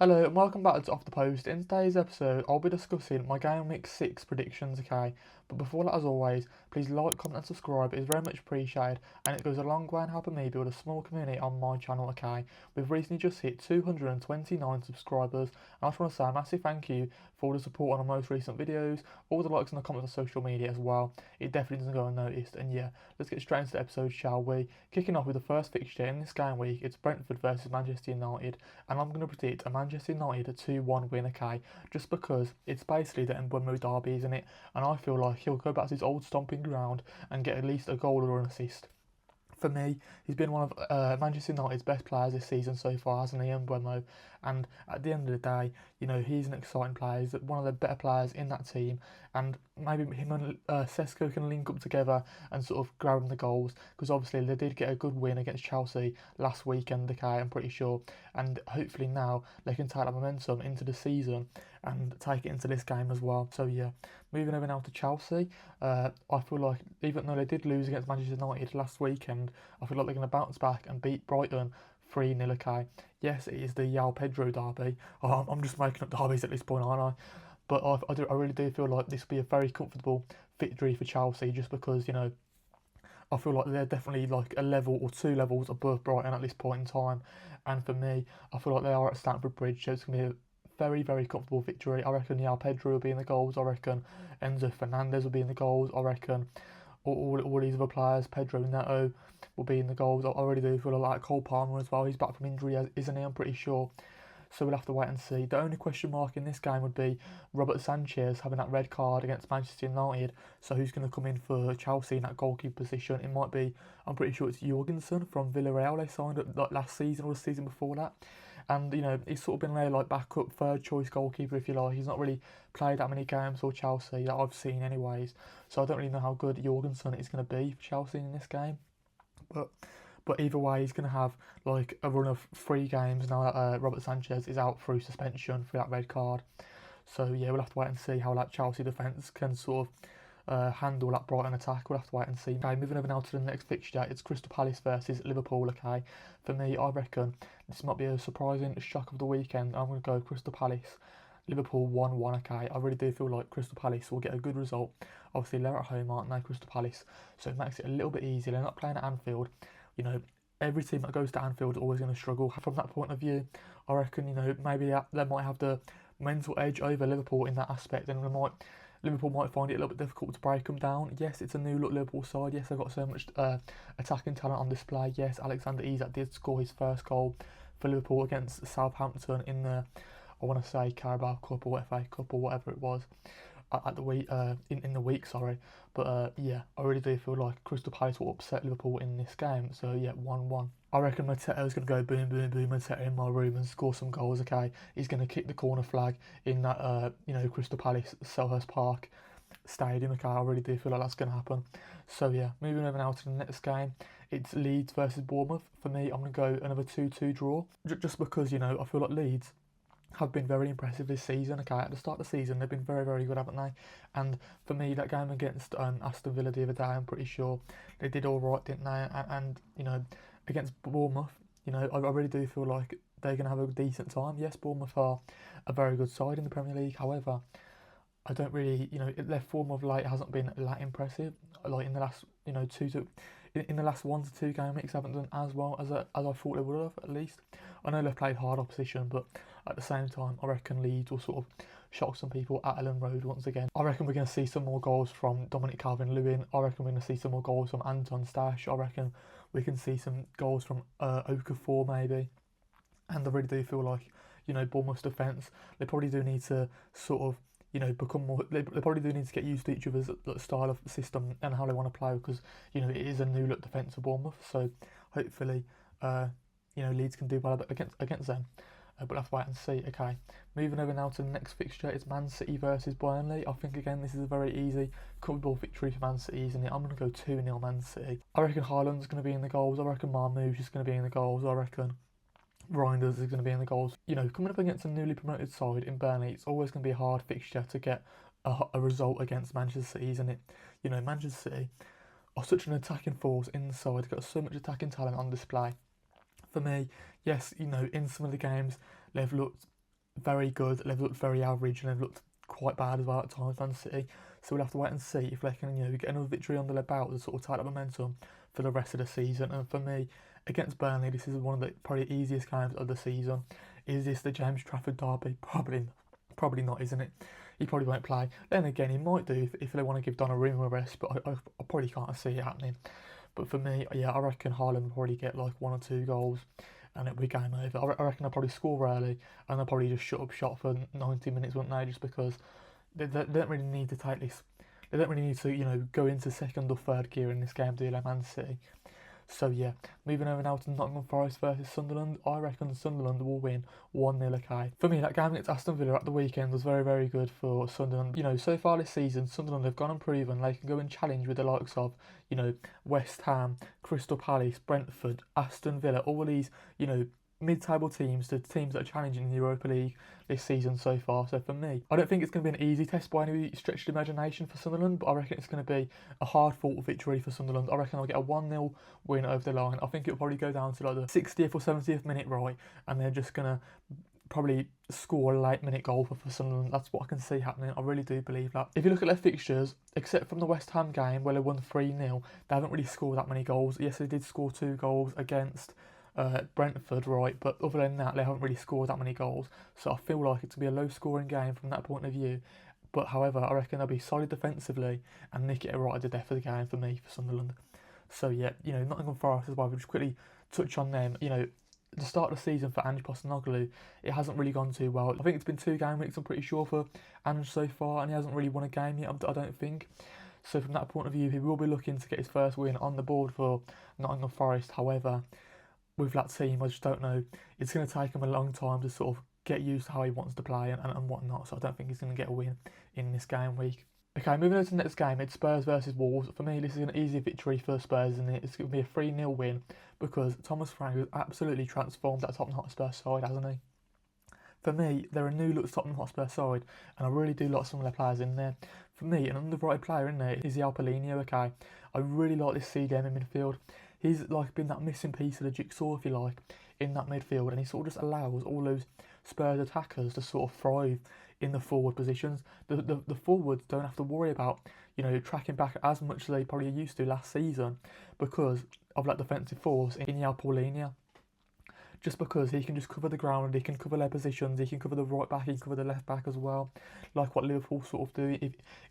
Hello and welcome back to Off the Post. In today's episode, I'll be discussing my Gameweek 6 predictions, okay? But before that, as always, please like, comment and subscribe. It is very much appreciated and it goes a long way in helping me build a small community on my channel, okay? We've recently just hit 229 subscribers and I just want to say a massive thank you for all the support on our most recent videos, all the likes and the comments on social media as well. It definitely doesn't go unnoticed. And yeah, let's get straight into the episode, shall we? Kicking off with the first fixture in this game week, it's Brentford versus Manchester United, and I'm going to predict a Manchester United 2-1 win, okay? Just because it's basically the Mbeumo derby, isn't it? And I feel like he'll go back to his old stomping ground and get at least a goal or an assist. For me, he's been one of Manchester United's best players this season so far, hasn't he, Mbeumo? And at the end of the day, you know, he's an exciting player. He's one of the better players in that team. And maybe him and Sesko can link up together and sort of grab the goals. Because obviously they did get a good win against Chelsea last weekend, okay, I'm pretty sure. And hopefully now they can take that momentum into the season and take it into this game as well. So yeah, moving over now to Chelsea. I feel like even though they did lose against Manchester United last weekend, I feel like they're going to bounce back and beat Brighton 3-0, okay? Yes, it is the João Pedro derby. I'm just making up derbies at this point, aren't I? But I really do feel like this will be a very comfortable victory for Chelsea just because, you know, I feel like they're definitely like a level or two levels above Brighton at this point in time. And for me, I feel like they are at Stamford Bridge, so it's going to be a very, very comfortable victory. I reckon João Pedro will be in the goals. I reckon Enzo Fernandez will be in the goals. I reckon all these other players, Pedro Neto, will be in the goals. I really do feel like Cole Palmer as well. He's back from injury, isn't he? I'm pretty sure. So we'll have to wait and see. The only question mark in this game would be Robert Sanchez having that red card against Manchester United. So who's going to come in for Chelsea in that goalkeeper position? It might be, I'm pretty sure it's Jorgensen from Villarreal. They signed up like last season or the season before that. And, you know, he's sort of been there like backup, third choice goalkeeper, if you like. He's not really played that many games for Chelsea that I've seen anyways. So I don't really know how good Jorgensen is going to be for Chelsea in this game. But either way, he's going to have like a run of 3 games now that Robert Sanchez is out through suspension for that red card. So yeah, we'll have to wait and see how that Chelsea defence can sort of handle that Brighton attack. We'll have to wait and see. Okay, moving over now to the next fixture, it's Crystal Palace versus Liverpool, okay? For me, I reckon this might be a surprising shock of the weekend. I'm going to go Crystal Palace. Liverpool 1-1, okay? I really do feel like Crystal Palace will get a good result. Obviously, they're at home, aren't they, Crystal Palace? So it makes it a little bit easier. They're not playing at Anfield. You know, every team that goes to Anfield is always going to struggle. From that point of view, I reckon, you know, maybe they might have the mental edge over Liverpool in that aspect, and Liverpool might find it a little bit difficult to break them down. Yes, it's a new look Liverpool side. Yes, they've got so much attacking talent on display. Yes, Alexander Isak did score his first goal for Liverpool against Southampton in the, I want to say, Carabao Cup or FA Cup or whatever it was at the week in the week, sorry. But yeah, I really do feel like Crystal Palace will upset Liverpool in this game. So yeah, 1-1. I reckon Mateto's going to go boom, boom, boom, Mateta in my room and score some goals, okay? He's going to kick the corner flag in that, you know, Crystal Palace Selhurst Park stadium, okay? I really do feel like that's going to happen. So yeah, moving over now to the next game, it's Leeds versus Bournemouth. For me, I'm going to go another 2-2 draw, just because, you know, I feel like Leeds have been very impressive this season. Okay, at the start of the season, they've been very, very good, haven't they? And for me, that game against Aston Villa the other day, I'm pretty sure they did all right, didn't they? And you know, against Bournemouth, you know, I really do feel like they're going to have a decent time. Yes, Bournemouth are a very good side in the Premier League. However, I don't really, you know, their form of late hasn't been that impressive. Like in the last, you know, in the last 1 to 2 game weeks, haven't done as well as I thought they would have. At least I know they've played hard opposition, but at the same time, I reckon Leeds will sort of shock some people at Ellen Road once again. I reckon we're going to see some more goals from Dominic Calvert-Lewin. I reckon we're going to see some more goals from Anton Stash. I reckon we can see some goals from Okafor maybe. And I really do feel like, you know, Bournemouth's defence, they probably do need to sort of, you know, become more. They probably do need to get used to each other's style of system and how they want to play, because, you know, it is a new look defence for Bournemouth. So hopefully, you know, Leeds can do well against them. But we'll have to wait and see. Okay, moving over now to the next fixture, it's Man City versus Burnley. I think again this is a very easy, comfortable victory for Man City, isn't it? I'm going to go 2-0 Man City. I reckon Haaland's going to be in the goals. I reckon Marmoush is going to be in the goals. I reckon Reinders is going to be in the goals. You know, coming up against a newly promoted side in Burnley, it's always going to be a hard fixture to get a result against Manchester City, isn't it? You know, Manchester City are such an attacking force inside. They've got so much attacking talent on display. For me, yes, you know, in some of the games they've looked very good, they've looked very average, and they've looked quite bad as well at times, Man City. So we'll have to wait and see if they can, get another victory under their belt to sort of take that momentum for the rest of the season. And for me, against Burnley, this is one of the probably easiest games of the season. Is this the James Trafford derby? Probably not, isn't it? He probably won't play. Then again, he might do if they want to give Donnarumma a rest, but I probably can't see it happening. But for me, yeah, I reckon Haaland will probably get like 1 or 2 goals and it'll be game over. I reckon they'll probably score early and they'll probably just shut up shop for 90 minutes, won't they? Just because they don't really need to take this. They don't really need to, go into second or third gear in this game, do they, Man City? So yeah, moving over now to Nottingham Forest versus Sunderland. I reckon Sunderland will win 1-0, okay. For me, that game against Aston Villa at the weekend was very, very good for Sunderland. So far this season, Sunderland have gone and proven they can go and challenge with the likes of, West Ham, Crystal Palace, Brentford, Aston Villa, all these, mid-table teams to teams that are challenging in the Europa League this season so far. So for me, I don't think it's going to be an easy test by any stretch of imagination for Sunderland, but I reckon it's going to be a hard-fought victory for Sunderland. I reckon I'll get a 1-0 win over the line. I think it'll probably go down to like the 60th or 70th minute, right, and they're just going to probably score a late-minute goal for Sunderland. That's what I can see happening. I really do believe that. If you look at their fixtures, except from the West Ham game where they won 3-0, they haven't really scored that many goals. Yes, they did score 2 goals against Brentford, right, but other than that, they haven't really scored that many goals. So I feel like it's going to be a low-scoring game from that point of view. But however, I reckon they'll be solid defensively and nick it right at the death of the game for me, for Sunderland. So yeah, Nottingham Forest as well. We'll just quickly touch on them. The start of the season for Ange Postecoglou, it hasn't really gone too well. I think it's been 2 game weeks, I'm pretty sure, for Ange so far, and he hasn't really won a game yet, I don't think. So from that point of view, he will be looking to get his first win on the board for Nottingham Forest. However, with that team, I just don't know. It's going to take him a long time to sort of get used to how he wants to play and whatnot. So I don't think he's going to get a win in this game week. Okay, moving on to the next game, it's Spurs versus Wolves. For me, this is an easy victory for Spurs, and it's going to be a 3-0 win because Thomas Frank has absolutely transformed that Tottenham Hotspur side, hasn't he? For me, they're a new look Tottenham Hotspur side, and I really do like some of their players in there. For me, an underrated player in there is Paulinho, okay? I really like this CDM in midfield. He's like been that missing piece of the jigsaw, if you like, in that midfield, and he sort of just allows all those Spurs attackers to sort of thrive in the forward positions. The forwards don't have to worry about, tracking back as much as they probably used to last season because of that defensive force in Paulinho. Just because he can just cover the ground, he can cover their positions, he can cover the right back, he can cover the left back as well, like what Liverpool sort of do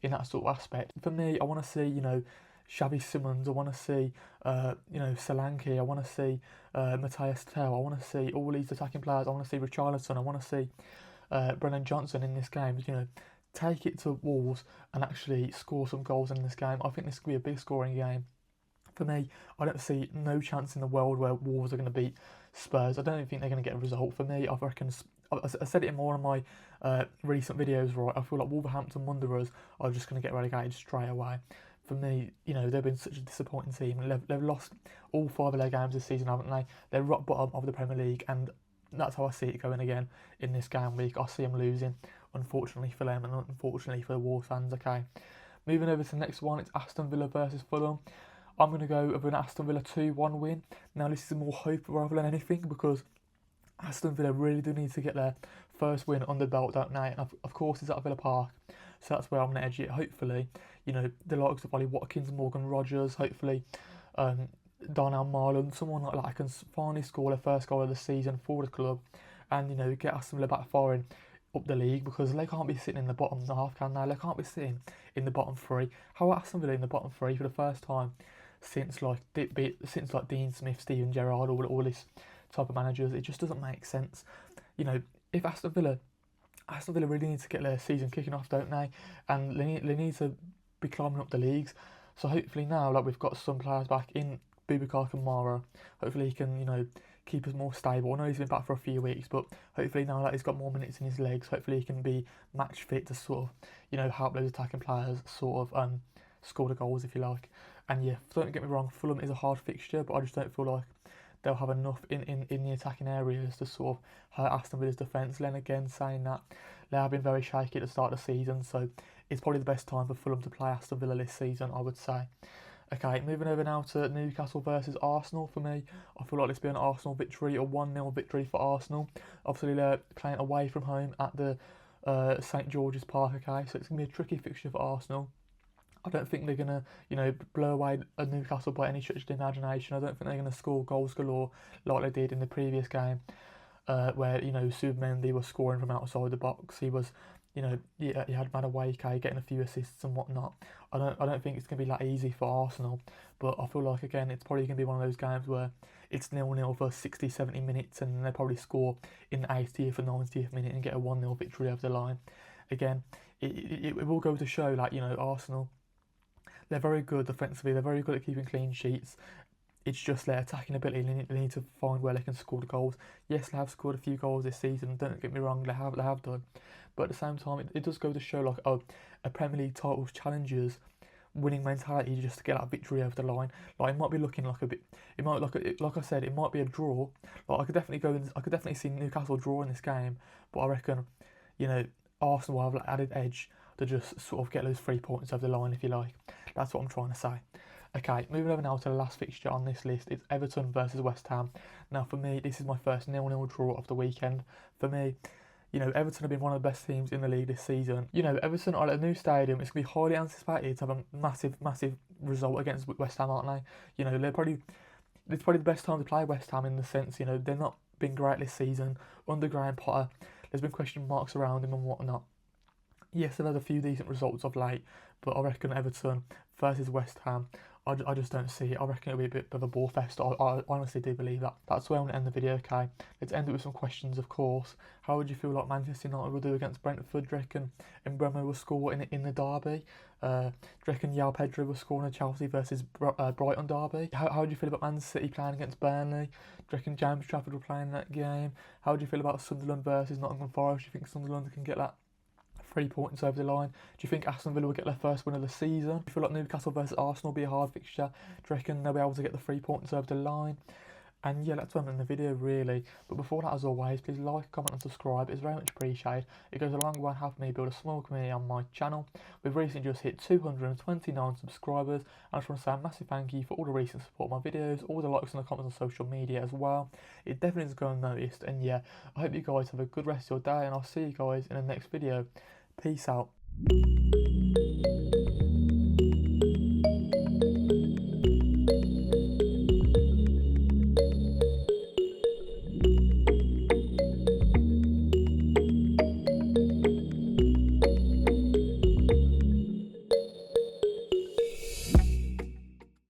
in that sort of aspect. For me, I want to see, Xavi Simons, I want to see, Solanke, I want to see Matthias Tell, I want to see all these attacking players, I want to see Richarlison, I want to see Brennan Johnson in this game, take it to Wolves and actually score some goals in this game. I think this could be a big scoring game. For me, I don't see no chance in the world where Wolves are going to beat Spurs. I don't think they're going to get a result. For me, I reckon, I said it in one of my recent videos, right, I feel like Wolverhampton Wanderers are just going to get relegated straight away. For me, they've been such a disappointing team. They've lost all 5 of their games this season, haven't they? They're rock bottom of the Premier League, and that's how I see it going again in this game week. I see them losing, unfortunately for them, and unfortunately for the Wolves fans, okay? Moving over to the next one, it's Aston Villa versus Fulham. I'm going to go with an Aston Villa 2-1 win. Now, this is more hope rather than anything because Aston Villa really do need to get their first win under the belt, don't they? And of course, it's at Villa Park, so that's where I'm going to edge it. Hopefully, the likes of Ollie Watkins, Morgan Rogers, hopefully Darnell Marlon, someone like that can finally score their first goal of the season for the club and, get Aston Villa back firing up the league because they can't be sitting in the bottom half, can they? They can't be sitting in the bottom 3. How are Aston Villa in the bottom 3 for the first time since Dean Smith, Steven Gerrard, all this type of managers? It just doesn't make sense. If Aston Villa really need to get their season kicking off, don't they? And they need to be climbing up the leagues. So hopefully now, like we've got some players back in Boubacar Kamara, hopefully he can, keep us more stable. I know he's been back for a few weeks, but hopefully now that he's got more minutes in his legs, hopefully he can be match fit to sort of, help those attacking players sort of score the goals, if you like. And yeah, don't get me wrong, Fulham is a hard fixture, but I just don't feel like they'll have enough in the attacking areas to sort of hurt Aston Villa's defence. Then again, saying that, they have been very shaky at the start of the season, so it's probably the best time for Fulham to play Aston Villa this season, I would say. Okay, moving over now to Newcastle versus Arsenal. For me, I feel like this will be an Arsenal victory, a 1-0 victory for Arsenal. Obviously, they're playing away from home at the St George's Park, okay, so it's going to be a tricky fixture for Arsenal. I don't think they're going to, blow away a Newcastle by any stretch of the imagination. I don't think they're going to score goals galore like they did in the previous game, where, Submendi was scoring from outside the box. He was, he had Madueke getting a few assists and whatnot. I don't think it's going to be that easy for Arsenal, but I feel like, again, it's probably going to be one of those games where it's 0-0 for 60, 70 minutes and they probably score in the 80th or 90th minute and get a 1-0 victory over the line. Again, it will go to show, like, Arsenal, they're very good defensively, they're very good at keeping clean sheets. It's just their attacking ability. They need to find where they can score the goals. Yes, they have scored a few goals this season. Don't get me wrong, they have done. But at the same time, it does go to show, like, a Premier League title challenger's winning mentality just to get that victory over the line. Like, it might be looking like a bit. It might like I said, it might be a draw. Like, I could definitely see Newcastle drawing this game. But I reckon, Arsenal will have like added edge to just sort of get those 3 points over the line, if you like. That's what I'm trying to say. Okay, moving over now to the last fixture on this list. It's Everton versus West Ham. Now, for me, this is my first 0-0 draw of the weekend. For me, Everton have been one of the best teams in the league this season. Everton are at a new stadium. It's going to be highly anticipated to have a massive, massive result against West Ham, aren't they? It's probably the best time to play West Ham in the sense, they've not been great this season. Under Graham Potter, there's been question marks around him and whatnot. Yes, they've had a few decent results of late, but I reckon Everton versus West Ham, I just don't see it. I reckon it'll be a bit of a ball fest. I honestly do believe that. That's where I'm going to end the video, okay? Let's end it with some questions, of course. How would you feel like Manchester United will do against Brentford? Do you reckon Mbeumo will score in the derby? Do you reckon João Pedro will score in a Chelsea versus Brighton derby? How would you feel about Man City playing against Burnley? Do you reckon James Trafford will play in that game? How would you feel about Sunderland versus Nottingham Forest? Do you think Sunderland can get that 3 points over the line? Do you think Aston Villa will get their first win of the season? Do you feel like Newcastle versus Arsenal will be a hard fixture? Do you reckon they'll be able to get the 3 points over the line? And yeah, that's what I'm in the video, really. But before that, as always, please like, comment and subscribe. It's very much appreciated. It goes a long way in helping me build a small community on my channel. We've recently just hit 229 subscribers. And I just want to say a massive thank you for all the recent support of my videos, all the likes and the comments on social media as well. It definitely does go unnoticed. And yeah, I hope you guys have a good rest of your day, and I'll see you guys in the next video. Peace out.